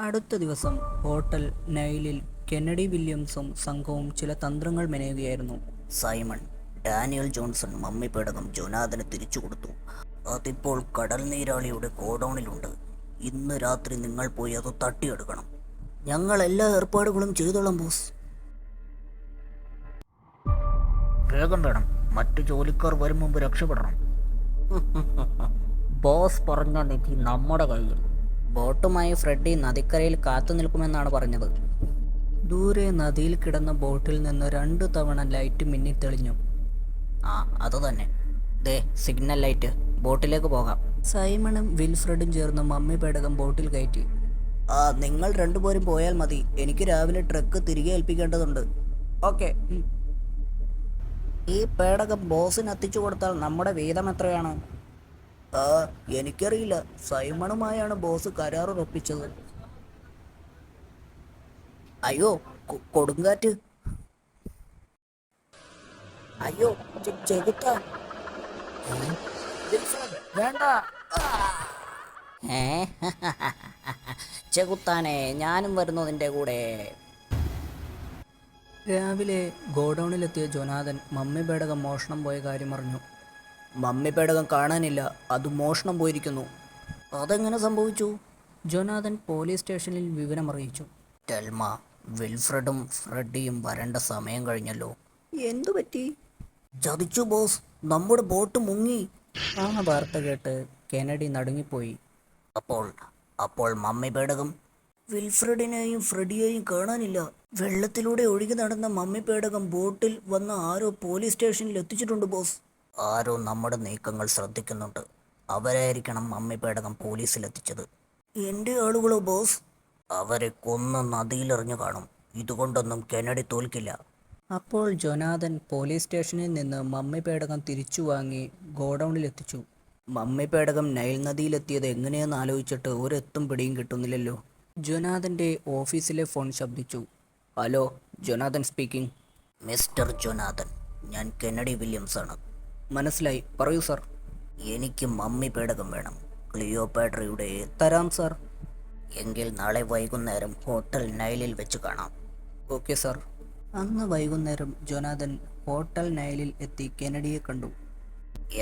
അടുത്ത ദിവസം hotel നൈലിൽ Kennedy വില്യംസും സംഘവും ചില തന്ത്രങ്ങൾ മെനയുകയായിരുന്നു. സൈമൺ, ഡാനിയൽ ജോൺസൺ മമ്മി പേടകം ജൊനാഥന് തിരിച്ചു കൊടുത്തു. അതിപ്പോൾ കടൽ നീരാളിയുടെ ഗോഡൌണിലുണ്ട്. ഇന്ന് രാത്രി നിങ്ങൾ പോയി അത് തട്ടിയെടുക്കണം. ഞങ്ങൾ എല്ലാ ഏർപ്പാടുകളും ചെയ്തോളാം ബോസ്. വേഗം വേണം, മറ്റു ജോലിക്കാർ വരും മുമ്പ് രക്ഷപ്പെടണം. ബോസ് പറഞ്ഞ നിധി നമ്മുടെ കയ്യിൽ. ബോട്ടുമായി ഫ്രെഡി നദിക്കരയിൽ കാത്തു നിൽക്കുമെന്നാണ് പറഞ്ഞത്. ദൂരെ നദിയിൽ കിടന്ന ബോട്ടിൽ നിന്ന് 2 തവണ ലൈറ്റ് മിന്നിത്തെളിഞ്ഞു. ആ, അത് തന്നെ. ദേ സിഗ്നൽ ലൈറ്റ്. ബോട്ടിലേക്ക് പോകാം. സൈമണും വിൽഫ്രഡും ചേർന്ന് മമ്മി പേടകം ബോട്ടിൽ കയറ്റി. നിങ്ങൾ രണ്ടുപേരും പോയാൽ മതി. എനിക്ക് രാവിലെ ട്രക്ക് തിരികെ ഏൽപ്പിക്കേണ്ടതുണ്ട്. ഓക്കെ. ഈ പേടകം ബോസിന് എത്തിച്ചു കൊടുത്താൽ നമ്മുടെ വീതം എത്രയാണ്? എനിക്കറിയില്ല. സൈമണുമായാണ് ബോസ് കരാർ ഉറപ്പിച്ചത്. അയ്യോ, കൊടുങ്കാറ്റ്. അയ്യോ, ചെകുത്താൻ. വേണ്ട. ചെകുത്താനെ, ഞാനും വരുന്നു നിന്റെ കൂടെ. രാവിലെ ഗോഡൌണിലെത്തിയ ജൊനാഥൻ മമ്മി പേടകം മോഷണം പോയ കാര്യം അറിഞ്ഞു. മമ്മി പേടകം കാണാനില്ല, അത് മോഷണം പോയിരിക്കുന്നു. അതെങ്ങനെ സംഭവിച്ചു? ജൊനാഥൻ പോലീസ് സ്റ്റേഷനിൽ വിവരമറിയിച്ചു. ടെൽമ, വിൽഫ്രഡും ഫ്രെഡിയും വരേണ്ട സമയം കഴിഞ്ഞല്ലോ. എന്തു പറ്റി? ചതിച്ചു ബോസ്, നമ്മുടെ ബോട്ട് മുങ്ങി. ആ വാർത്ത കേട്ട് കെന്നഡി നടുങ്ങിപ്പോയി. അപ്പോൾ മമ്മി പേടകം? വിൽഫ്രഡിനെയും ഫ്രെഡിയെയും കാണാനില്ല. വെള്ളത്തിലൂടെ ഒഴുകി നടന്ന മമ്മി പേടകം ബോട്ടിൽ വന്ന ആരോ പോലീസ് സ്റ്റേഷനിൽ എത്തിച്ചിട്ടുണ്ട് ബോസ്. ആരോ നമ്മുടെ നീക്കങ്ങൾ ശ്രദ്ധിക്കുന്നുണ്ട്. അവരായിരിക്കണം മമ്മി പേടകം പോലീസിലെത്തിച്ചത്. എൻ്റെ ആളുകളോ ബോസ്? അവരെ കൊന്ന് നദിയിലെറിഞ്ഞു കാണും. ഇതുകൊണ്ടൊന്നും കെന്നഡി തോൽക്കില്ല. അപ്പോൾ ജൊനാഥൻ പോലീസ് സ്റ്റേഷനിൽ നിന്ന് മമ്മി പേടകം തിരിച്ചു വാങ്ങി ഗോഡൌണിലെത്തിച്ചു. മമ്മി പേടകം നൈൽ നദിയിലെത്തിയത് എങ്ങനെയെന്ന് ആലോചിച്ചിട്ട് ഒരെത്തും പിടിയും കിട്ടുന്നില്ലല്ലോ. ജൊനാഥൻ്റെ ഓഫീസിലെ ഫോൺ ശബ്ദിച്ചു. Hello, Jonathan speaking. Mister Jonathan, ഞാൻ കെന്നഡി വില്യംസ് ആണ്. മനസ്സിലായി, പറയൂ സർ. എനിക്ക് മമ്മി പേടകം വേണം. ക്ലിയോപാട്രയുടെ. തരാം സർ. എങ്കിൽ നാളെ വൈകുന്നേരം ഹോട്ടൽ നൈലിൽ വെച്ച് കാണാം. Okay sir. അന്ന് വൈകുന്നേരം ജൊനാഥൻ ഹോട്ടൽ നൈലിൽ എത്തി കെന്നഡിയെ കണ്ടു.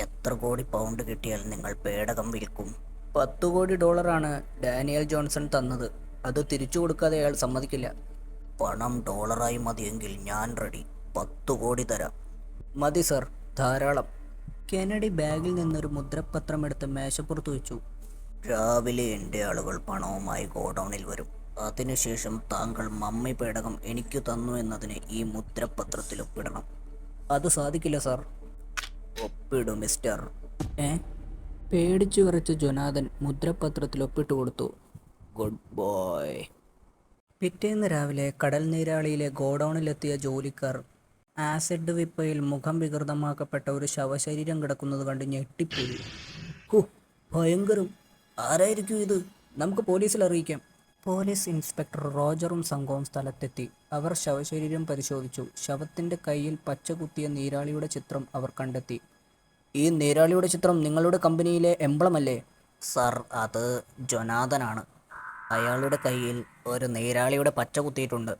എത്ര കോടി പൗണ്ട് കിട്ടിയാൽ നിങ്ങൾ പേടകം വിൽക്കും? $10 കോടി ഡാനിയൽ ജോൺസൺ തന്നത്. അത് തിരിച്ചു കൊടുക്കാതെ അയാൾ സമ്മതിക്കില്ല. പണം ഡോളറായി മതിയെങ്കിൽ ഞാൻ റെഡി. 10 കോടി തരാം. മതി സർ, ധാരാളം. കെന്നഡി ബാഗിൽ നിന്നൊരു മുദ്രപത്രം എടുത്ത് മേശപ്പുറത്ത് വെച്ചു. രാവിലെ എൻ്റെ ആളുകൾ പണവുമായി ഗോഡൌണിൽ വരും. അതിനുശേഷം താങ്കൾ മമ്മി പേടകം എനിക്ക് തന്നു എന്നതിന് ഈ മുദ്രപത്രത്തിൽ ഒപ്പിടണം. അത് സാധിക്കില്ല സാർ. ഒപ്പിടു മിസ്റ്റർ. പേടിച്ചു വിറച്ച ജൊനാഥൻ മുദ്രപത്രത്തിൽ ഒപ്പിട്ട് കൊടുത്തു. Good boy. പിറ്റേന്ന് രാവിലെ കടൽ നീരാളിയിലെ ഗോഡൌണിലെത്തിയ ജോലിക്കാർ ആസിഡ് വിപ്പയിൽ മുഖം വികൃതമാക്കപ്പെട്ട ഒരു ശവശരീരം കിടക്കുന്നത് കണ്ട് ഞെട്ടിപ്പോയി. ഭയങ്കരം. ആരായിരിക്കും ഇത്? നമുക്ക് പോലീസിൽ അറിയിക്കാം. പോലീസ് ഇൻസ്പെക്ടർ റോജറും സംഘവും സ്ഥലത്തെത്തി. അവർ ശവശരീരം പരിശോധിച്ചു. ശവത്തിൻ്റെ കയ്യിൽ പച്ച കുത്തിയ നീരാളിയുടെ ചിത്രം അവർ കണ്ടെത്തി. ഈ നീരാളിയുടെ ചിത്രം നിങ്ങളുടെ കമ്പനിയിലെ എംബ്ലം അല്ലേ? സർ, അത് ജൊനാഥനാണ്. അയാളുടെ കയ്യിൽ ഒരു നീരാളിയുടെ പച്ച കുത്തിയിട്ടുണ്ട്.